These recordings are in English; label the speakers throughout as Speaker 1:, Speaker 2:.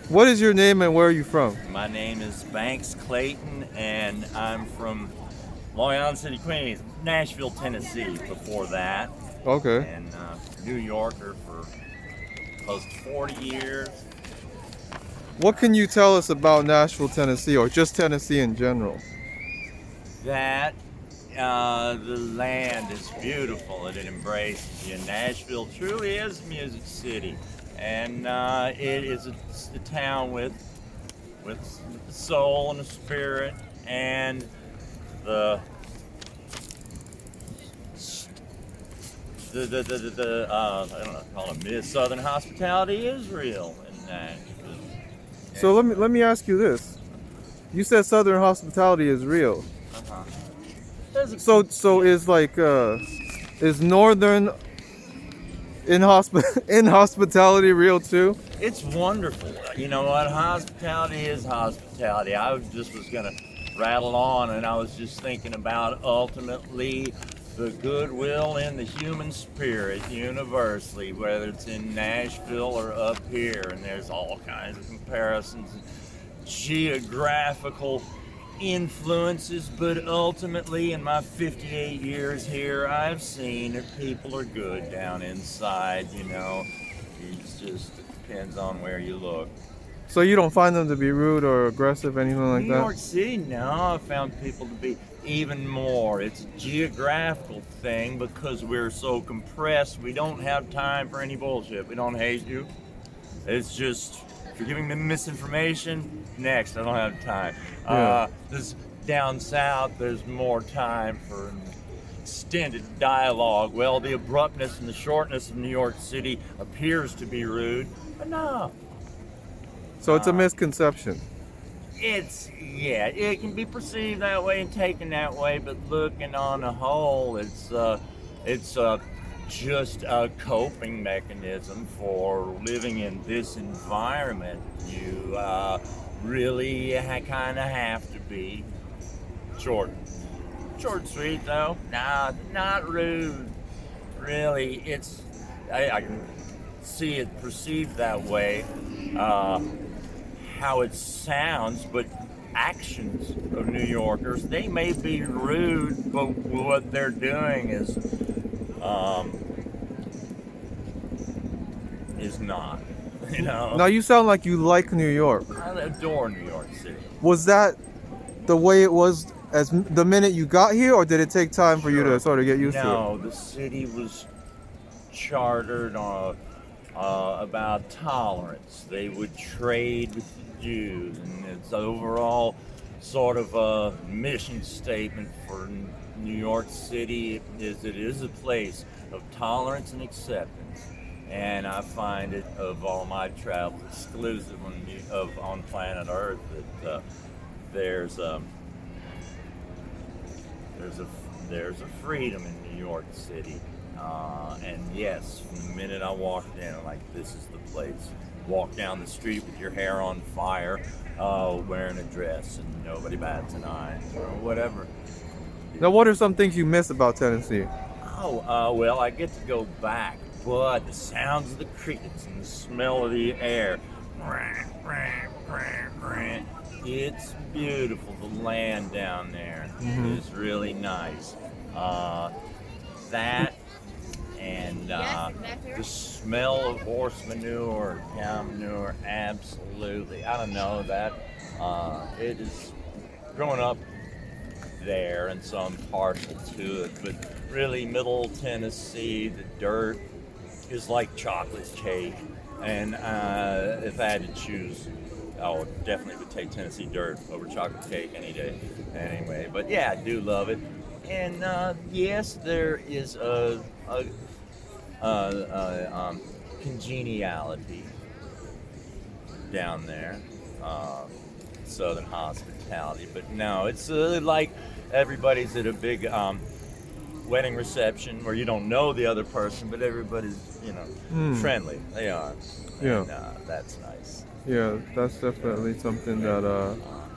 Speaker 1: What is your name and where are you from?
Speaker 2: My name is Banks Clayton, and I'm from Long Island City, Queens, Nashville, Tennessee before that,
Speaker 1: Okay.
Speaker 2: and New Yorker for close to 40 years.
Speaker 1: What can you tell us about Nashville, Tennessee, or just Tennessee in general?
Speaker 2: That the land is beautiful and it embraces you. Nashville truly is a music city, and it is a town with soul and a spirit and the I don't know, call it Southern hospitality is real in Nashville.
Speaker 1: So let me ask you this. You said Southern hospitality is real.
Speaker 2: Uh-huh.
Speaker 1: So
Speaker 2: Yeah.
Speaker 1: is Northern in hospitality real too?
Speaker 2: It's wonderful. You know what? Hospitality is hospitality. I just was gonna rattle on, and I was just thinking about ultimately the goodwill in the human spirit universally, whether it's in Nashville or up here, and there's all kinds of comparisons, geographical influences, but ultimately in my 58 years here, I've seen that people are good down inside, you know. It's just, it depends on where you look.
Speaker 1: So you don't find them to be rude or aggressive, anything
Speaker 2: New
Speaker 1: like that?
Speaker 2: York City, no, I found people to be even more. It's a geographical thing because we're so compressed. We don't have time for any bullshit. We don't hate you. It's just, if you're giving me misinformation, next, I don't have time.
Speaker 1: Yeah.
Speaker 2: This down south, there's more time for extended dialogue. Well, the abruptness and the shortness of New York City appears to be rude, but no.
Speaker 1: So it's a misconception.
Speaker 2: Yeah, it can be perceived that way and taken that way, but looking on the whole, it's just a coping mechanism for living in this environment. You really kind of have to be short, short and sweet though. Nah, not rude. Really, I can see it perceived that way. Uh, how it sounds, but actions of New Yorkers, they may be rude, but what they're doing um, is not. You know,
Speaker 1: Now you sound like you like New York.
Speaker 2: I adore New York City.
Speaker 1: Was that the way it was the minute you got here, or did it take time for you to
Speaker 2: Sure.
Speaker 1: sort of get used to it?
Speaker 2: No, the city was chartered on about tolerance. They would trade with the Jews, and its overall sort of a mission statement for New York City is it is a place of tolerance and acceptance. And I find it of all my travels exclusive on planet Earth that there's there's a there's a freedom in New York City, and yes, from the minute I walked in, I'm like, this is the place. Walk down the street with your hair on fire, wearing a dress, and nobody bats an eye or whatever.
Speaker 1: Now, what are some things you miss about Tennessee?
Speaker 2: Oh, well, I get to go back, but the sounds of the crickets and the smell of the air. It's beautiful. The land down there is really nice. That and the smell of horse manure, cow manure, absolutely. I don't know that. It is growing up there, and so I'm partial to it. But really, Middle Tennessee, the dirt is like chocolate cake. And if I had to choose, I definitely would take Tennessee dirt over chocolate cake any day. Anyway, but yeah, I do love it. And yes, there is a congeniality down there. Um, Southern hospitality, but no, it's like everybody's at a big wedding reception where you don't know the other person, but everybody's
Speaker 1: Hmm.
Speaker 2: friendly. They are,
Speaker 1: Yeah.
Speaker 2: and that's nice.
Speaker 1: Yeah, that's definitely something that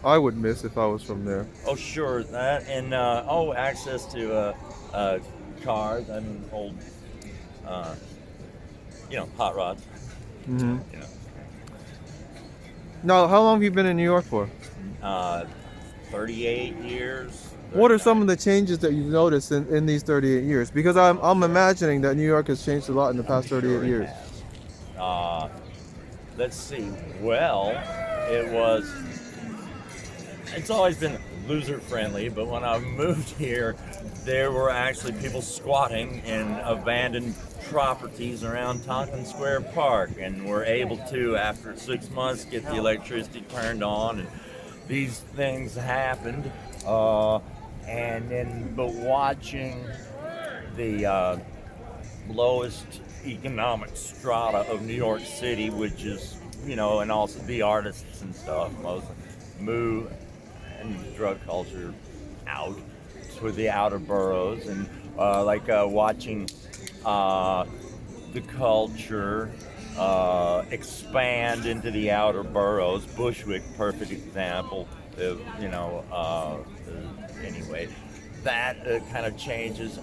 Speaker 1: I would miss if I was from there.
Speaker 2: Oh, sure, that and access to cars. I mean, old, hot rods.
Speaker 1: Hmm.
Speaker 2: You know,
Speaker 1: Now, how long have you been in New York for?
Speaker 2: Uh, 38 years.
Speaker 1: What are some
Speaker 2: 39.
Speaker 1: of the changes that you've noticed in these 38 years? Because I'm imagining that New York has changed a lot in the
Speaker 2: I'm
Speaker 1: past
Speaker 2: sure
Speaker 1: 38
Speaker 2: it
Speaker 1: years.
Speaker 2: has. Let's see. Well, it was. It's always been loser friendly, but when I moved here, there were actually people squatting in abandoned properties around Tompkins Square Park, and were able to, after 6 months, get the electricity turned on, and these things happened. Uh, and then, but watching the lowest economic strata of New York City, which is, and also the artists and stuff, mostly move and drug culture out to the outer boroughs, and watching uh, the culture expand into the outer boroughs. Bushwick, perfect example. Of, anyway, that kind of changes.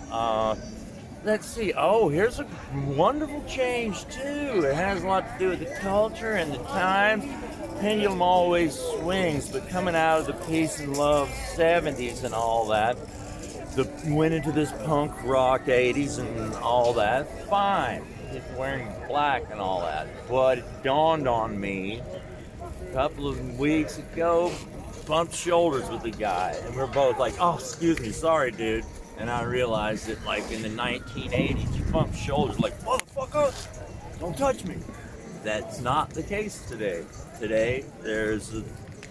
Speaker 2: Let's see. Oh, here's a wonderful change too. It has a lot to do with the culture and the times. Pendulum always swings, but coming out of the peace and love 70s and all that, went into this punk rock 80s and all that. Fine, people wearing black and all that. But it dawned on me a couple of weeks ago, bumped shoulders with the guy, and we're both like, "Oh, excuse me, sorry, dude." And I realized that, like in the 1980s, you bumped shoulders like, "Motherfucker, don't touch me." That's not the case today. Today, there's a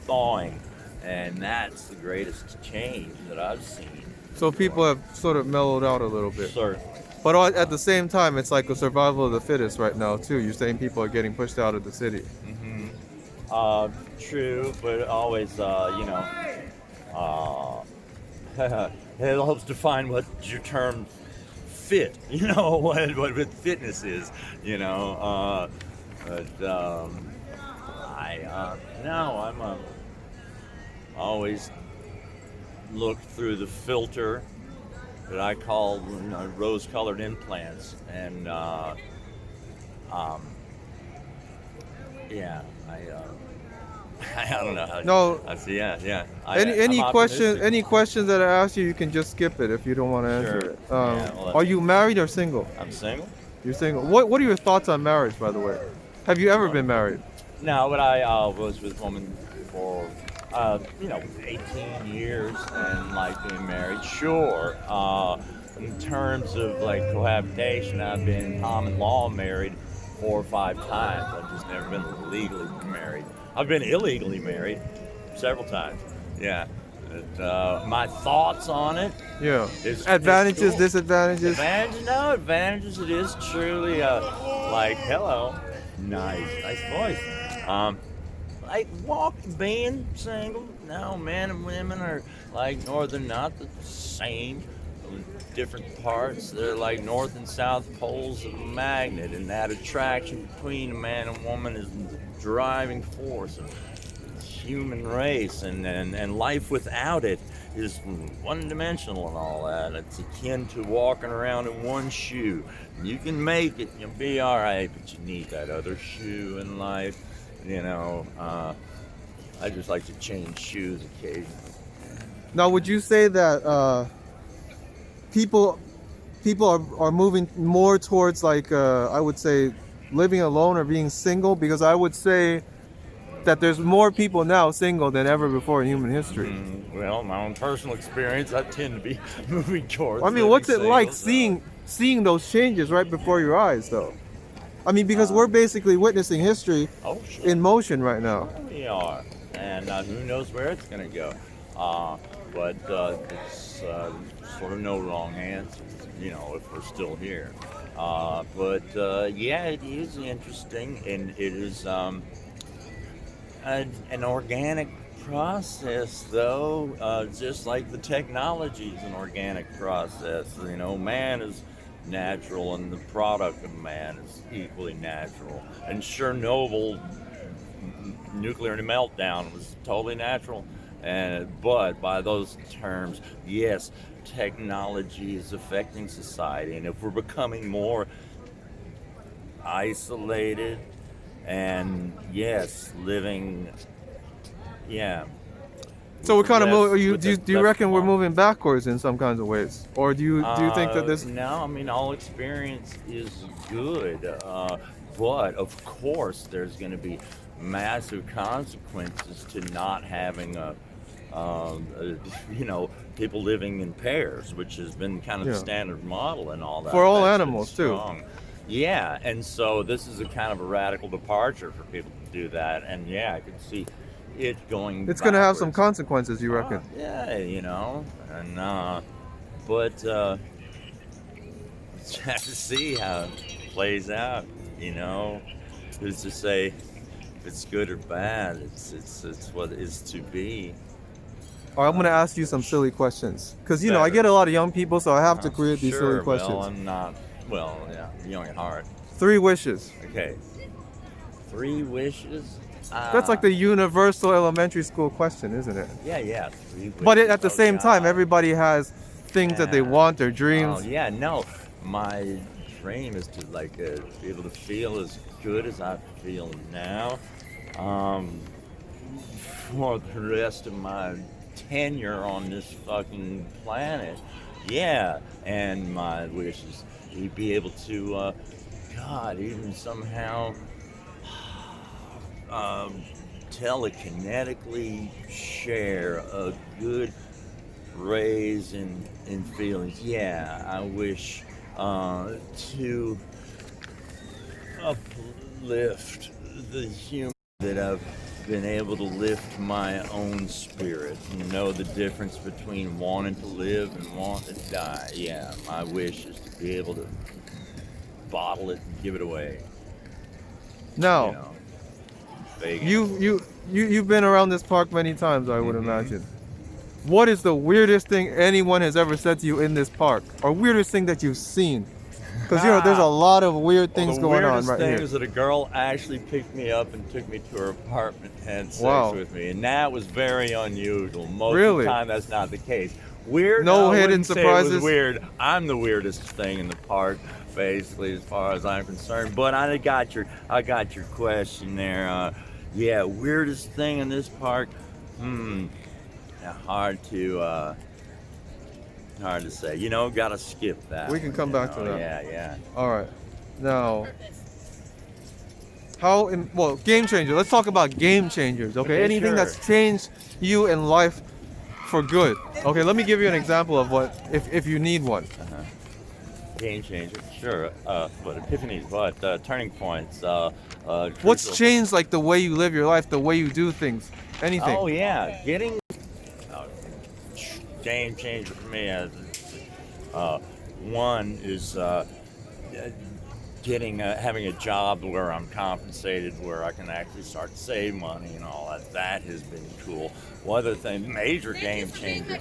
Speaker 2: thawing, and that's the greatest change that I've seen.
Speaker 1: So people have sort of mellowed out a little bit.
Speaker 2: Certainly.
Speaker 1: But at the same time, it's like a survival of the fittest right now too. You're saying people are getting pushed out of the city.
Speaker 2: Hmm. True, but always, it helps define what your term fit, what fitness is, but I'm always look through the filter that I call rose-colored implants, and um, yeah, I don't know how.
Speaker 1: No.
Speaker 2: I see. Yeah.
Speaker 1: Any
Speaker 2: I'm
Speaker 1: question?
Speaker 2: optimistic.
Speaker 1: Any questions that I ask you, you can just skip it if you don't want to answer
Speaker 2: Sure.
Speaker 1: it.
Speaker 2: Yeah, well,
Speaker 1: Are you married or single?
Speaker 2: I'm single.
Speaker 1: You're single. What are your thoughts on marriage, by the way? Have you ever been married?
Speaker 2: No, but I was with a woman for 18 years and like being married. Sure. In terms of like cohabitation, I've been common law married 4 or 5 times. I've just never been legally married. I've been illegally married several times. Yeah. But, my thoughts on it
Speaker 1: Yeah.
Speaker 2: is
Speaker 1: Advantages,
Speaker 2: cool.
Speaker 1: disadvantages.
Speaker 2: Advantages. It is truly like hello, nice voice. Like being single. Now, men and women are like they're not the same. Different parts. They're like north and south poles of a magnet, and that attraction between a man and woman is the driving force of the human race, and life without it is one-dimensional and all that. It's akin to walking around in one shoe. You can make it, you'll be all right, but you need that other shoe in life. I just like to change shoes occasionally.
Speaker 1: Now, would you say that people are moving more towards like I would say living alone or being single? Because I would say that there's more people now single than ever before in human history.
Speaker 2: Well, my own personal experience, I tend to be moving towards.
Speaker 1: I mean,
Speaker 2: living
Speaker 1: what's it
Speaker 2: single,
Speaker 1: like
Speaker 2: so.
Speaker 1: seeing those changes right before your eyes, though? I mean, because we're basically witnessing history
Speaker 2: Oh, sure.
Speaker 1: in motion right now.
Speaker 2: We are, and who knows where it's going to go. But it's sort of no wrong answers, if we're still here. But yeah, it is interesting, and it is an organic process, though, just like the technology is an organic process. Man is natural, and the product of man is equally natural. And Chernobyl nuclear meltdown was totally natural, but by those terms, yes, technology is affecting society, and if we're becoming more isolated and yes, living, yeah.
Speaker 1: So we're kind of moving.
Speaker 2: With
Speaker 1: Do you
Speaker 2: less
Speaker 1: reckon we're
Speaker 2: tomorrow.
Speaker 1: moving backwards in some kinds of ways, or do you think that this?
Speaker 2: No, I mean, all experience is good, but of course, there's going to be massive consequences to not having you know, people living in pairs, which has been kind of the
Speaker 1: Yeah.
Speaker 2: standard model and all that.
Speaker 1: For all
Speaker 2: That's been
Speaker 1: animals, too.
Speaker 2: strong. Yeah, and so this is a kind of a radical departure for people to do that, and yeah, I could see it going.
Speaker 1: It's going to have some
Speaker 2: backwards.
Speaker 1: consequences, you reckon?
Speaker 2: Yeah, you know, and but just have to see how it plays out. You know, who's to say if it's good or bad? It's what it is to be.
Speaker 1: All right, I'm going to ask you some silly questions because I
Speaker 2: Better.
Speaker 1: get a lot of young people, so I have to create these silly
Speaker 2: Sure,
Speaker 1: questions.
Speaker 2: well, I'm not. Well, yeah, young at heart.
Speaker 1: 3 wishes.
Speaker 2: Okay, 3 wishes.
Speaker 1: That's like the universal elementary school question, isn't it?
Speaker 2: Yeah, 3 wishes.
Speaker 1: But at the
Speaker 2: Oh,
Speaker 1: same time,
Speaker 2: God.
Speaker 1: everybody has things that they
Speaker 2: Yeah.
Speaker 1: want, their dreams.
Speaker 2: Oh yeah, no. My dream is to be able to feel as good as I feel now, for the rest of my tenure on this fucking planet. Yeah, and my wish is to be able to, God, even somehow telekinetically share a good raise in feelings. Yeah, I wish to uplift the human that I've been able to lift my own spirit and know the difference between wanting to live and wanting to die. Yeah, my wish is to be able to bottle it and give it away.
Speaker 1: Now,
Speaker 2: You know, Vegas.
Speaker 1: you've been around this park many times, I would
Speaker 2: Mhm.
Speaker 1: imagine. What is the weirdest thing anyone has ever said to you in this park, or weirdest thing that you've seen? Because there's a lot of weird things
Speaker 2: the
Speaker 1: going on
Speaker 2: weirdest
Speaker 1: right
Speaker 2: thing
Speaker 1: here.
Speaker 2: is that a girl actually picked me up and took me to her apartment and had sex
Speaker 1: Wow.
Speaker 2: with me, and that was very unusual. Most of
Speaker 1: Really?
Speaker 2: the time, that's not the case. Weird?
Speaker 1: No
Speaker 2: I
Speaker 1: hidden
Speaker 2: wouldn't say it
Speaker 1: surprises?
Speaker 2: was weird. I'm the weirdest thing in the park, basically, as far as I'm concerned. But I got your question there. Yeah, weirdest thing in this park. Hard to say. You know, gotta skip that.
Speaker 1: We can
Speaker 2: one,
Speaker 1: come
Speaker 2: you
Speaker 1: back to
Speaker 2: know?
Speaker 1: that.
Speaker 2: Yeah.
Speaker 1: All right. Now, game changer. Let's talk about game changers. Okay,
Speaker 2: Okay,
Speaker 1: anything
Speaker 2: sure.
Speaker 1: that's changed you in life for good. Okay, let me give you an example of what if you need one.
Speaker 2: Game changer, sure. What epiphanies? What turning points?
Speaker 1: What's
Speaker 2: crucial-
Speaker 1: changed, like the way you live your life, the way you do things, anything?
Speaker 2: Oh yeah, getting game changer for me. One is having a job where I'm compensated, where I can actually start to save money and all that. That has been cool. One other thing, major game changer.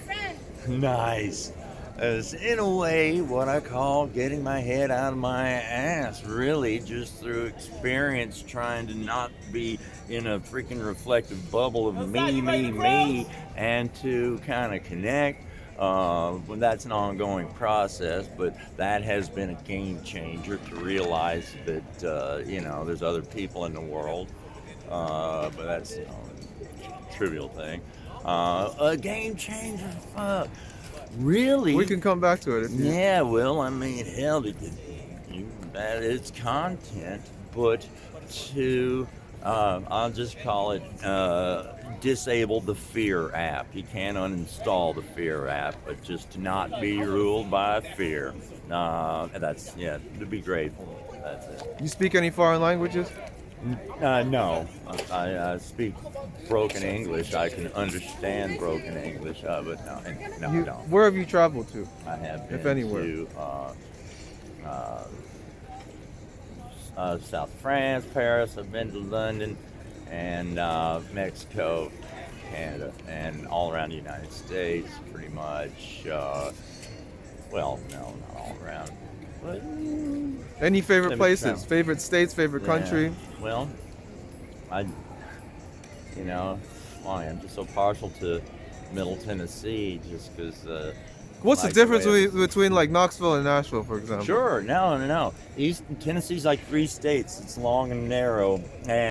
Speaker 2: Nice. Is in a way what I call getting my head out of my ass, really, just through experience, trying to not be in a freaking reflective bubble of me, and to kind of connect. When that's an ongoing process, but that has been a game changer to realize that there's other people in the world, but that's a trivial thing. A game changer, fuck. Really?
Speaker 1: We can come back to it. If you...
Speaker 2: Yeah, well, I mean, hell, that is content, but to, I'll just call it, disable the fear app. You can't uninstall the fear app, but just to not be ruled by fear. To be grateful. That's it.
Speaker 1: You speak any foreign languages?
Speaker 2: No, I speak broken English. I can understand broken English, but no, I don't.
Speaker 1: Where have you traveled to?
Speaker 2: I have been
Speaker 1: if anywhere.
Speaker 2: to South France, Paris. I've been to London and Mexico, Canada, and all around the United States, pretty much. Well, no, not all around. But,
Speaker 1: Any favorite
Speaker 2: Let me
Speaker 1: places?
Speaker 2: travel.
Speaker 1: Favorite states? Favorite country?
Speaker 2: yeah. Well, funny, I'm just so partial to Middle Tennessee just because
Speaker 1: What's the
Speaker 2: like
Speaker 1: difference
Speaker 2: way
Speaker 1: between like Knoxville and Nashville, for example?
Speaker 2: Sure, no. East Tennessee's like 3 states. It's long and narrow, and